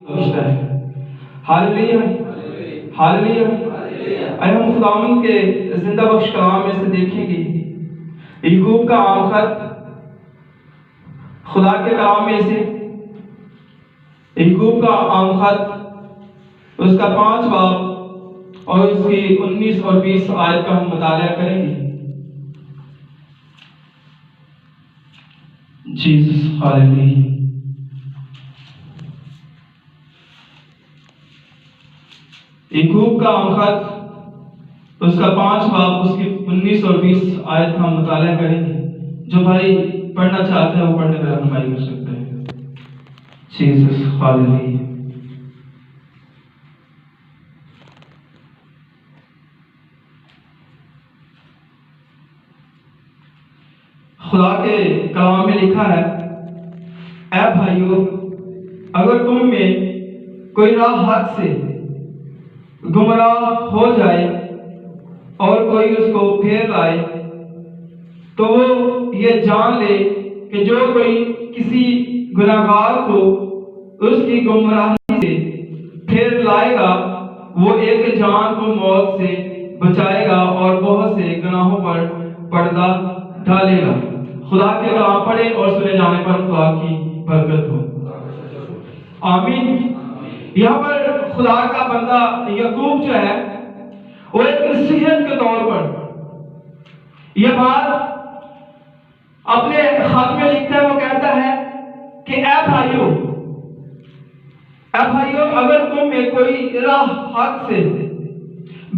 بخشتا ہے۔ ہاللیلویا ہاللیلویا۔ آئے ہم خداوند کے زندہ بخش کلام میں سے دیکھیں گے یعقوب کا عام خط، خدا کے کلام میں سے یعقوب کا عام خط، اس کا 5 باب اور اس کی 19 اور 20 آیت کا ہم مطالعہ کریں گے۔ جیسس ہاللیلویا۔ یعقوب کا عام خط، اس کا 5 باب، اس کی 19 اور 20 آیت ہم مطالعہ کریں گے۔ جو بھائی پڑھنا چاہتے ہیں وہ پڑھنے میں رہنمائی کر سکتے ہیں۔ جیسس ہاللیلویا۔ خدا کے کلام میں لکھا ہے، اے بھائیو، اگر تم میں کوئی راہ حق سے گمراہ ہو جائے اور کوئی اس کو پھیر لائے تو وہ یہ جان لے کہ جو کوئی کسی گناہگار کو اس کی گمراہی سے پھیر لائے گا وہ ایک جان کو موت سے بچائے گا اور بہت سے گناہوں پر پردہ ڈالے گا۔ خدا کے کلام پڑھے اور سنے جانے پر خدا کی برکت ہو، آمین۔ یہاں پر خدا کا بندہ یعقوب جو ہے وہ ایک نصیحت کے طور پر یہ بات اپنے خط میں لکھتا ہے۔ وہ کہتا ہے کہ اے بھائیو، اگر تم میں کوئی راہ حق سے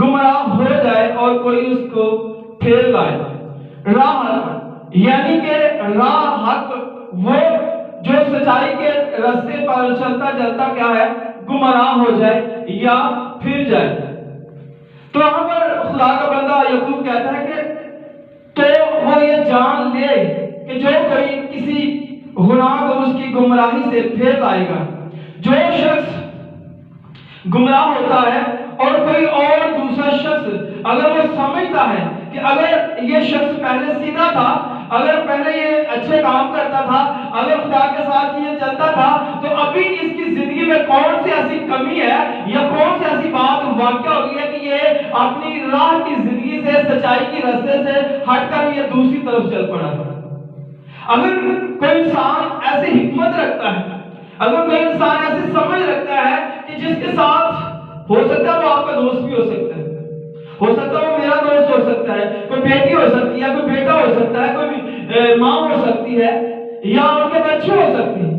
گمراہ ہو جائے اور کوئی اس کو پھیر لائے۔ راہ حق یعنی کہ راہ حق وہ جو سچائی کے راستے پر چلتا چلتا کیا ہے، گمراہ ہو جائے یا پھر جائے۔ تو یہاں پر خدا کا بندہ یعقوب کہتا ہے کہ تو وہ یہ جان لے کہ جو کوئی کسی گناہ کو اس کی گمراہی سے پھیر لائے گا۔ جو شخص گمراہ ہوتا ہے اور کوئی اور دوسرا شخص اگر وہ سمجھتا ہے کہ اگر یہ شخص پہلے سیدھا تھا، اگر پہلے یہ اچھے کام کرتا تھا، اگر خدا کے ساتھ یہ چلتا تھا، تو ابھی اس کی زندگی میں کون سی ایسی کمی ہے یا کون سی ایسی بات واقع ہو گئی ہے کہ یہ اپنی راہ کی زندگی سے، سچائی کی راستے سے ہٹ کر یہ دوسری طرف چل پڑا تھا۔ اگر کوئی انسان ایسی حکمت رکھتا ہے، اگر کوئی انسان ایسی سمجھ رکھتا ہے کہ جس کے ساتھ ہو سکتا ہے وہ آپ کا دوست بھی ہو سکتا ہے، ہو سکتا ہے وہ میرا دوست ہو سکتا ہے، کوئی بیٹی ہو سکتی ہے، کوئی بیٹا ہو سکتا ہے، کوئی ماں ہو سکتی ہے یا ان کے بچے ہو سکتے ہیں۔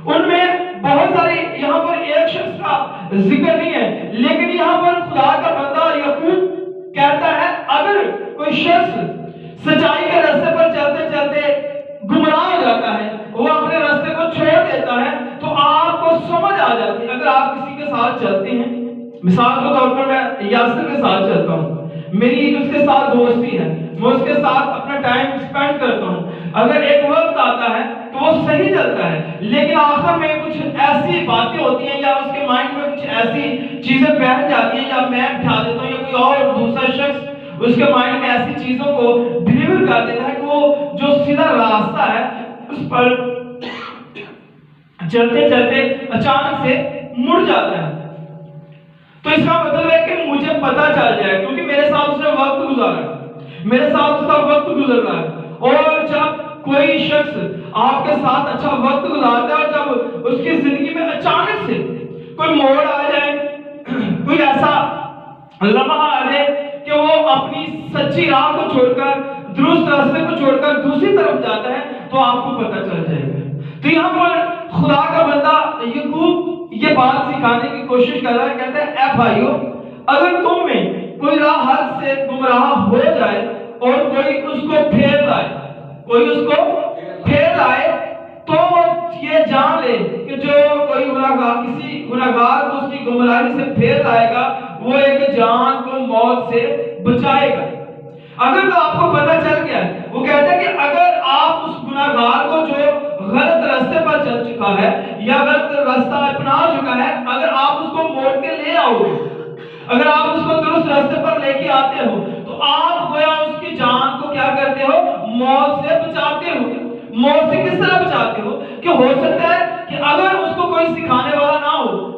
ان میں بہت ساری، یہاں پر ایک شخص کا ذکر نہیں ہے، لیکن یہاں پر خدا کا بندہ یعقوب کہتا ہے اگر کوئی شخص سچائی کے راستے پر چلتے چلتے گمراہ ہو جاتا ہے، وہ اپنے راستے کو چھوڑ دیتا ہے، تو آپ کو سمجھ آ جاتی ہے۔ اگر آپ کسی کے ساتھ چلتے ہیں، مثال کے طور پر میں یاسر کے ساتھ چلتا ہوں، میری اس کے ساتھ دوستی ہے، میں اس کے ساتھ اپنا ٹائم اسپینڈ کرتا ہوں، اگر ایک وقت آتا ہے تو وہ صحیح چلتا ہے، لیکن آخر میں کچھ ایسی باتیں ہوتی ہیں یا اس کے مائنڈ میں کچھ ایسی چیزیں بیٹھ جاتی ہیں، یا میں بٹھا دیتا ہوں یا کوئی اور دوسرا شخص اس کے مائنڈ میں ایسی چیزوں کو ڈلیور کر دیتا ہے کہ وہ جو سیدھا راستہ ہے اس پر چلتے چلتے اچانک سے مڑ جاتا ہے۔ تو اس کا مطلب ہے کہ مجھے پتا چل جائے، کیونکہ میرے ساتھ اس نے وقت گزارا ہے، میرے ساتھ اس کا وقت گزر رہا ہے، اور جب کوئی شخص آپ کے ساتھ اچھا وقت گزارتا ہے اور جب اس کی زندگی میں اچانک سے کوئی موڑ آ جائے، کوئی ایسا لمحہ آ جائے کہ وہ اپنی سچی راہ کو چھوڑ کر، درست راستے کو چھوڑ کر دوسری طرف جاتا ہے، تو آپ کو پتا چل جائے گا۔ تو یہاں پر خدا کا بندہ یعقوب یہ بات سکھانے کی کوشش کر رہا ہے، کہتا ہے اے بھائیو، اگر تم میں کوئی راہ حق سے گمراہ ہو جائے اور کوئی اس کو پھیر لائے، کوئی اس کو پھیر لائے، تو یہ جان لے کہ جو کوئی گناہگار کسی گناہگار کو اس کی گمراہی سے پھیر لائے گا وہ ایک جان کو موت سے بچائے گا۔ اگر تو آپ کو پتہ چل گیا ہے، وہ کہتا ہے کہ اگر آپ اس گناہگار کو جو غلط راستے پر چل چکا ہے یا غلط راستہ اپنا چکا ہے، اگر آپ اس کو موڑ کے لے آؤ گے، اگر آپ اس کو درست راستے پر لے کے آتے ہو، تو آپ گویا اس کی جان کو کیا کرتے ہو، موت سے بچاتے ہو۔ موت سے کس طرح بچاتے ہو کہ ہو سکتا ہے کہ اگر اس کو کوئی سکھانے والا نہ ہو،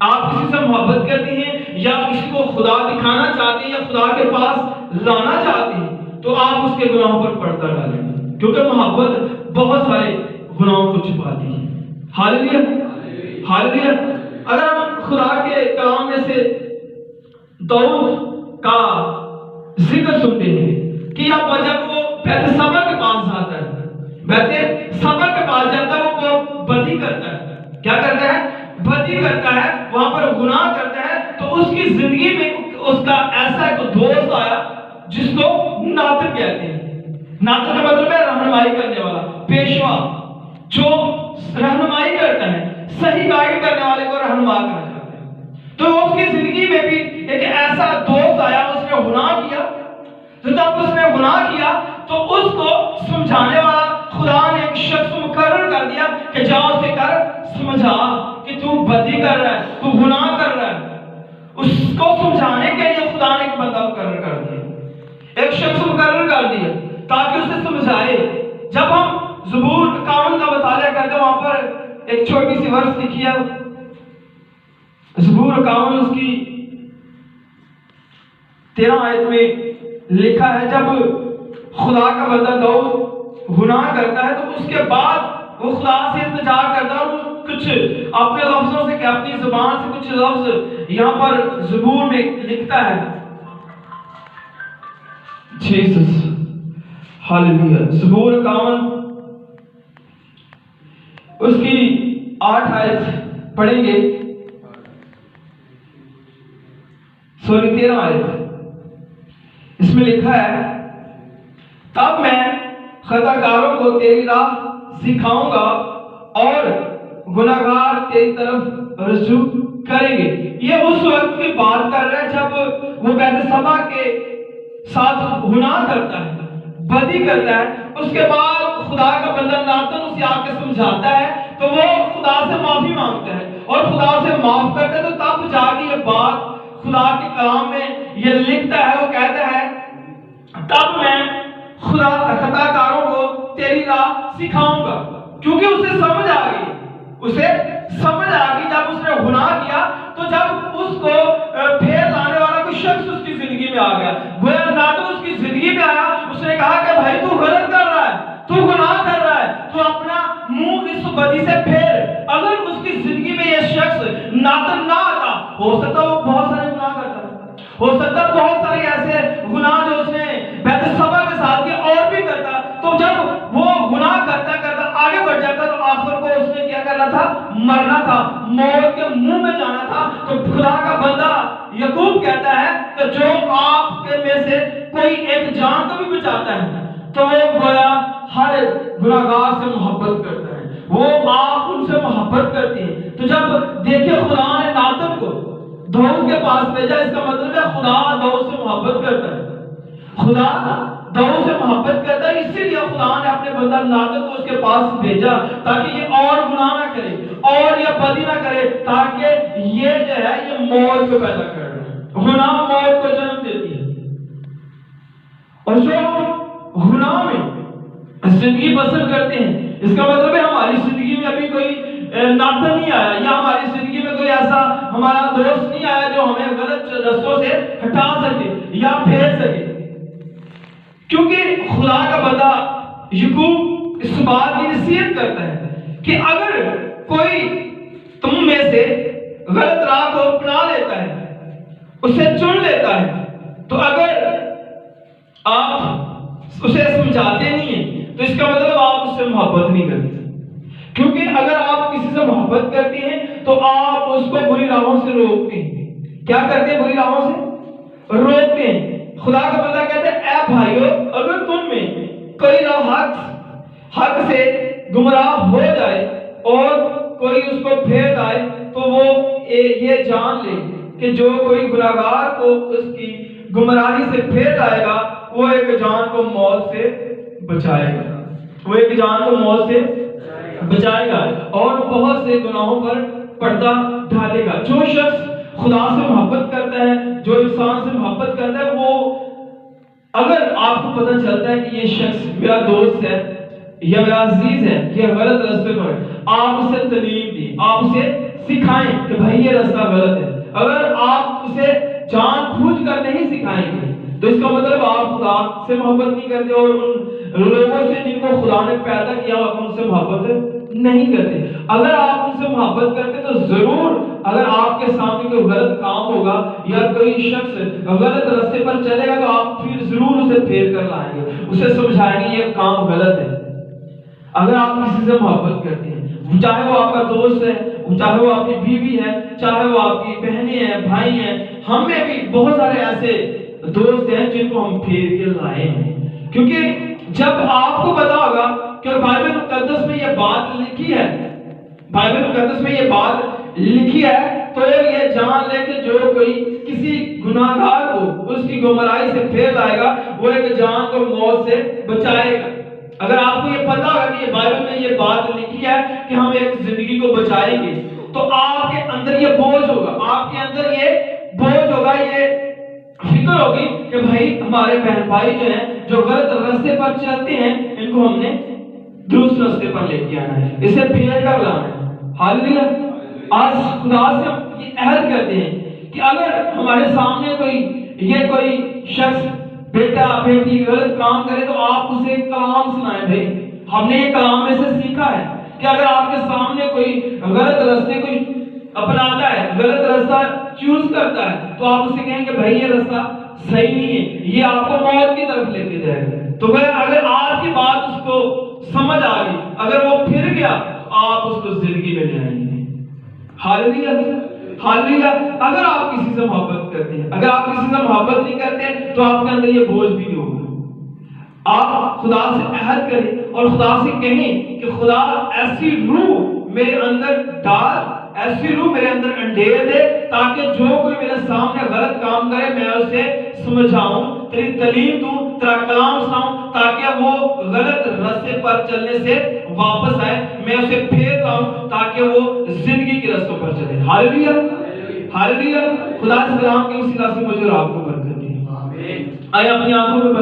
آپ کسی سے محبت کرتے ہیں یا کسی کو خدا دکھانا چاہتے ہیں یا خدا کے پاس لانا چاہتے ہیں تو آپ اس کے گناہوں پر پردہ ڈالیں گے، کیونکہ محبت بہت سارے گناہوں کو چھپاتی ہے۔ ہاللیلویا، ہاللیلویا۔ اگر ہم خدا کے کلام میں سے داؤد کا ذکر سنتے ہیں کہ جب وہ بیت صبر کے پاس جاتا ہے، بیت صبر کے پاس جاتا ہے، وہ بدی کرتا ہے۔ کیا کرتا ہے؟ بدی کرتا ہے، وہاں پر گناہ کرتا ہے۔ تو اس کی زندگی میں اس کا ایسا ایک دوست آیا جس کو ناتن کہتے ہیں۔ ناتن کا مطلب ہے رہنمائی کرنے والا، پیشوا، جو رہنمائی کرتا ہے، صحیح گائیڈ کرنے والے کو رہنما کہا جاتا ہے۔ تو اس کی زندگی میں بھی ایک ایسا دوست آیا، اس نے گناہ کیا۔ تو جب اس نے گناہ کیا تو اس کو سمجھانے والا خدا نے ایک شخص مقرر کر دیا کہ جا اسے کر سمجھا کہ تو بدی کر رہا ہے، تو گناہ کر رہا ہے۔ اس کو سمجھانے کے لیے خدا نے ایک بندہ مقرر کر دیا، ایک شخص مقرر کر دیا تاکہ اسے سمجھائے۔ جب ہم زبور 51 کا مطالعہ کرتے ہیں، وہاں پر ایک چھوٹی سی ورس لکھی ہے، زبور 51 اس کی 13 آیت میں لکھا ہے، جب خدا کا بندہ داؤد گناہ کرتا ہے تو اس کے بعد وہ خدا سے التجا کرتا ہے اور کچھ اپنے لفظوں سے، کہ اپنی زبان سے کچھ لفظ یہاں پر زبور میں لکھتا ہے۔ جیسس، ہاللیلویا۔ زبور 51 اس کی 8 آیت پڑھیں گے، 13 آیت۔ اس میں لکھا ہے، تب میں خطا کاروں کو تیری راہ سکھاؤں گا اور گناہگار تیری طرف رجوع کریں گے۔ یہ اس وقت کی بات کر رہا ہے جب وہ بیت صبا کے ساتھ گناہ کرتا ہے، بدی کرتا ہے۔ اس کے بعد خدا کا بندہ ناتن اسے آ کے سمجھاتا ہے تو وہ خدا سے معافی مانگتا ہے اور خدا سے معاف کرتا ہے۔ تو تب جا کے یہ بات خدا کے کلام میں یہ لکھتا ہے، وہ کہتا ہے، تب میں خطا کاروں کو تیری راہ سکھاؤں گا، کیونکہ اسے سمجھ آ گئی، اسے سمجھ آ گئی جب اس نے گناہ کیا تو جب اس کو پھیر لانے والا کوئی شخص اس کی زندگی میں آ گیا، گویا ناتن اس کی زندگی میں آیا، اس نے کہا کہ بھائی تو غلط کر رہا ہے، تو گناہ کر رہا ہے، تو اپنا منہ اس بدی سے پھیر۔ اگر اس کی زندگی میں یہ شخص ناتن نہ آتا، ہو سکتا وہ بہت سارے گناہ کرتا، ہو سکتا بہت سارے ایسے گناہ جو اس نے بیت صبا کے ساتھ کیا اور بھی کرتا۔ تو جب وہ گناہ کرتا کرتا آگے بڑھ جاتا تو آخر کو اس نے کیا کرنا تھا؟ مرنا تھا، موت کے منہ میں جانا تھا۔ تو خدا کا بندہ یعقوب کہتا ہے کہ جو آپ کے میں سے کوئی ایک جان کو بھی بچاتا ہے تو وہ گویا ہر گناہگار سے محبت کرتا ہے، وہ آپ ان سے محبت کرتے ہیں۔ تو جب دیکھیں خدا نے ناتن کو داؤد کے پاس بھیجا، اس کا مطلب ہے خدا داؤد سے محبت کرتا ہے، خدا داؤد سے محبت کرتا ہے۔ اسی لیے خدا نے اپنے بندہ ناتن کو اس کے پاس بھیجا تاکہ یہ اور گناہ نہ کرے اور یہ بدی نہ کرے، تاکہ یہ جو ہے یہ موت کو پیدا کر رہا ہے۔ گناہ موت کو جنم دیتی ہے، اور جو گناہ میں زندگی بسر کرتے ہیں، اس کا مطلب ہے ہماری زندگی میں ابھی کوئی ناتن نہیں آیا، یا ہماری زندگی میں کوئی ایسا ہمارا دوست نہیں آیا جو ہمیں غلط رستوں سے ہٹا سکے یا پھیر سکے۔ کیونکہ خدا کا بندہ یعقوب اس بات کی نصیحت کرتا ہے کہ اگر کوئی تم میں سے غلط راہ کو اپنا لیتا ہے، اسے چن لیتا ہے، تو اگر آپ اسے سمجھاتے نہیں ہیں تو اس کا مطلب آپ اس سے محبت نہیں کرتے، کیونکہ اگر آپ کسی سے محبت کرتے ہیں تو آپ اس کو بری راہوں سے روکتے ہیں۔ کیا کرتے ہیں؟ بری راہوں سے روکتے ہیں۔ خدا کا بندہ کہتا ہے، اے بھائیو، اگر تم میں کوئی راہ حق سے گمراہ ہو جائے اور کوئی اس کو پھیر لائے تو وہ یہ جان لے کہ جو کوئی گناہگار کو اس کی گمراہی سے پھیر لائے گا وہ ایک جان کو موت سے بچائے گا، وہ ایک جان کو موت سے بچائے گا اور بہت سے گناہوں پر پردہ ڈالے گا۔ جو شخص خدا سے محبت کرتا ہے، جو انسان سے محبت کرتا ہے، وہ اگر آپ کو پتہ چلتا ہے کہ یہ شخص میرا دوست ہے یا میرا عزیز ہے، یہ غلط راستے پر ہے، آپ اسے تعلیم دیں، آپ اسے سکھائیں کہ بھائی یہ راستہ غلط ہے. اگر آپ اسے جان بوجھ کر نہیں سکھائیں گے تو اس کا مطلب آپ خدا سے محبت نہیں کرتے اور ان لوگوں سے جن کو خدا نے پیدا کیا آپ ان سے محبت نہیں کرتے. اگر آپ ان سے محبت کرتے تو ضرور اگر آپ کے سامنے کوئی غلط کام ہوگا یا کوئی شخص غلط راستے پر چلے گا تو آپ پھر ضرور اسے پھیر کر لائیں گے, اسے سمجھائیں گے یہ کام غلط ہے. اگر آپ کسی سے محبت کرتے ہیں, چاہے وہ آپ کا دوست ہے, چاہے وہ آپ کی بیوی ہے, چاہے وہ آپ کی بہنیں ہیں, بھائی ہیں, ہم میں بھی بہت سارے ایسے دوست ہیں جن کو ہم پھیر کے لائے ہیں. کیونکہ جب آپ کو پتا ہوگا کہ بائبل مقدس میں یہ بات لکھی ہے, بائبل مقدس میں یہ بات لکھی ہے, تو یہ جان لے کہ جو کوئی کسی گناہگار کو اس کی گمراہی سے پھیر لائے گا وہ ایک جان کو موت سے بچائے گا. اگر آپ کو یہ پتا ہوگا کہ یہ بائبل میں یہ بات لکھی ہے کہ ہم ایک زندگی کو بچائیں گے, تو آپ کے اندر یہ بوجھ ہوگا, آپ کے اندر یہ بوجھ ہوگا, یہ فکر ہوگی کہ بھائی ہمارے بہن بھائی جو ہیں جو غلط راستے پر چلتے ہیں ان کو ہم نے درست راستے پر لے کے آنا ہے, اسے پھیر کر لانا ہے. ہاللیلویا. آج خدا سے ہم یہ عہد کرتے ہیں کہ اگر ہمارے سامنے کوئی شخص بیٹا بیٹی غلط کام کرے تو آپ اسے کلام سنائیں. بھائی ہم نے یہ کلام میں سے سیکھا ہے کہ اگر آپ کے سامنے کوئی غلط راستے کوئی اپناتا ہے, غلط راستہ چوز کرتا ہے, تو آپ اسے کہیں کہ بھائی یہ راستہ صحیح نہیں ہے, یہ آپ کو موت کی طرف لے کے جائے گا. تو اگر آپ کی بات اس کو سمجھ آ گئی, اگر وہ پھر گیا تو آپ اس کو زندگی میں لے آئیں گے. ہاللیلویا. ہاللیلویا. اگر آپ کسی سے محبت کرتے ہیں, اگر آپ کسی سے محبت نہیں کرتے تو آپ کے اندر یہ بوجھ بھی نہیں ہوگا. آپ خدا سے عہد کریں اور خدا سے کہیں کہ خدا ایسی روح میرے اندر ڈال, ایسی روح میرے اندر انڈیر دے تاکہ جو کوئی میرے سامنے غلط کام کرے میں اسے سمجھاؤں, تیری تعلیم دوں, تیرا کلام سناؤں تاکہ وہ غلط راستے پر چلنے سے واپس آئے, میں اسے پھیر لاؤں تاکہ وہ زندگی کے راستوں پر چلے. ہاللیلویا. ہاللیلویا. خدا کے کلام کے وسیلہ سے مجھے اور آپ کو برکت دے. آمین. آئے اپنی آنکھوں میں